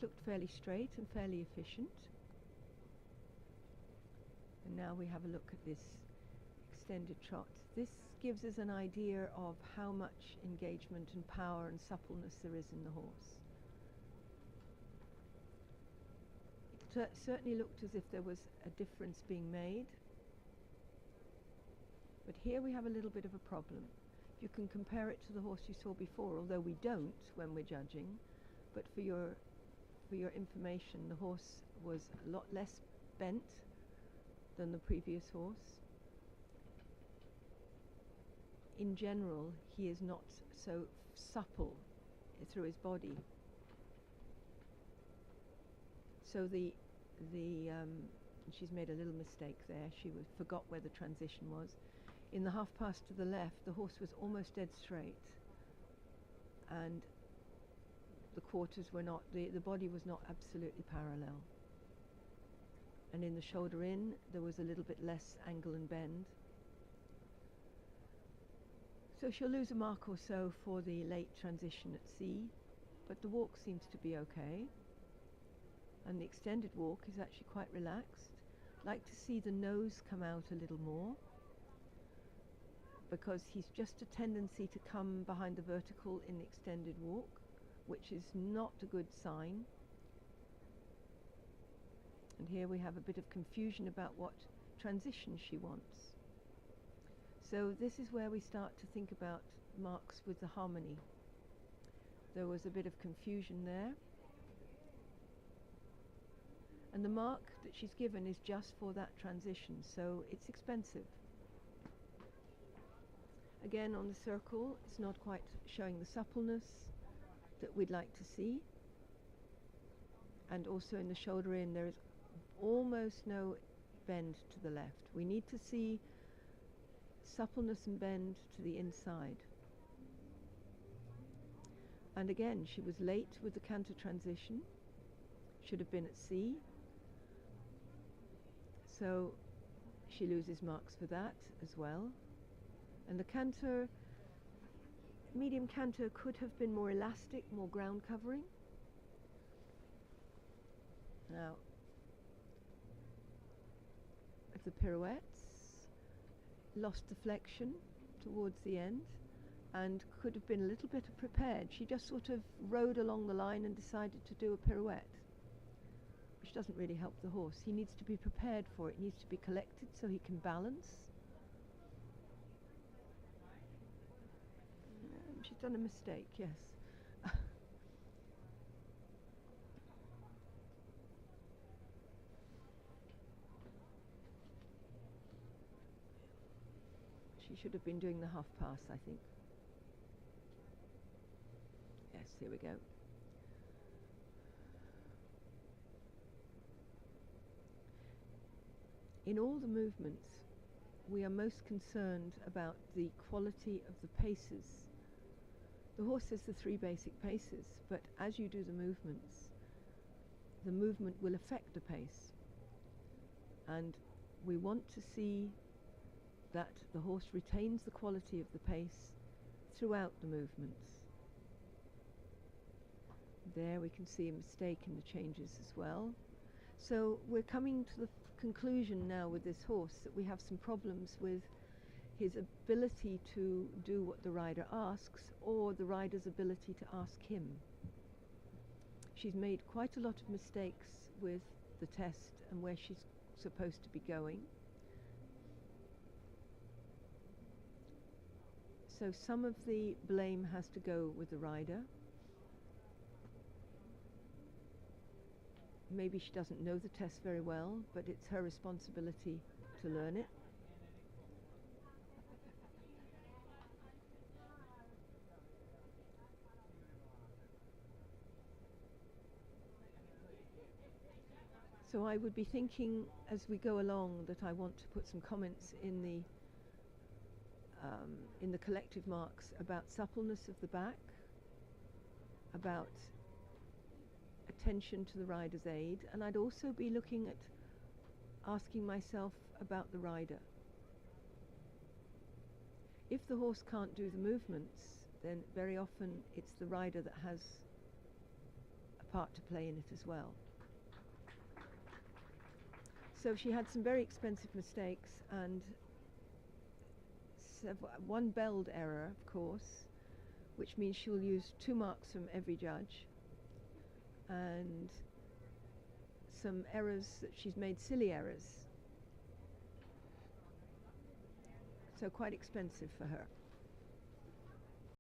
looked fairly straight and fairly efficient. And now we have a look at this extended trot. This gives us an idea of how much engagement and power and suppleness there is in the horse. It certainly looked as if there was a difference being made. But here we have a little bit of a problem. You can compare it to the horse you saw before, although we don't when we're judging. But for your information, the horse was a lot less bent than the previous horse. In general, he is not so supple through his body. So she's made a little mistake there. She forgot where the transition was. In the half pass to the left, the horse was almost dead straight, and the quarters were not, the body was not absolutely parallel. And in the shoulder in, there was a little bit less angle and bend. So she'll lose a mark or so for the late transition at C, but the walk seems to be okay. And the extended walk is actually quite relaxed. I'd like to see the nose come out a little more, because he's just a tendency to come behind the vertical in the extended walk, which is not a good sign. And here we have a bit of confusion about what transition she wants. So this is where we start to think about marks with the harmony. There was a bit of confusion there. And the mark that she's given is just for that transition, so it's expensive. Again, on the circle, it's not quite showing the suppleness that we'd like to see. And also in the shoulder in, there is almost no bend to the left. We need to see suppleness and bend to the inside. And again, she was late with the canter transition. Should have been at C. So she loses marks for that as well. And the canter, medium canter, could have been more elastic, more ground covering. Now, of the pirouettes, lost deflection towards the end, and could have been a little bit prepared. She just sort of rode along the line and decided to do a pirouette, which doesn't really help the horse. He needs to be prepared for it. He needs to be collected so he can balance. She's done a mistake, yes. She should have been doing the half pass, I think. Yes, here we go. In all the movements, we are most concerned about the quality of the paces. The horse has the 3 basic paces, but as you do the movement will affect the pace. And we want to see that the horse retains the quality of the pace throughout the movements. There we can see a mistake in the changes as well. So we're coming to the conclusion now with this horse that we have some problems with his ability to do what the rider asks, or the rider's ability to ask him. She's made quite a lot of mistakes with the test and where she's supposed to be going. So some of the blame has to go with the rider. Maybe she doesn't know the test very well, but it's her responsibility to learn it. So I would be thinking as we go along that I want to put some comments in the collective marks about suppleness of the back, about attention to the rider's aid, and I'd also be looking at asking myself about the rider. If the horse can't do the movements, then very often it's the rider that has a part to play in it as well. So she had some very expensive mistakes and one belled error, of course, which means she'll use 2 marks from every judge, and some errors that she's made, silly errors. So quite expensive for her.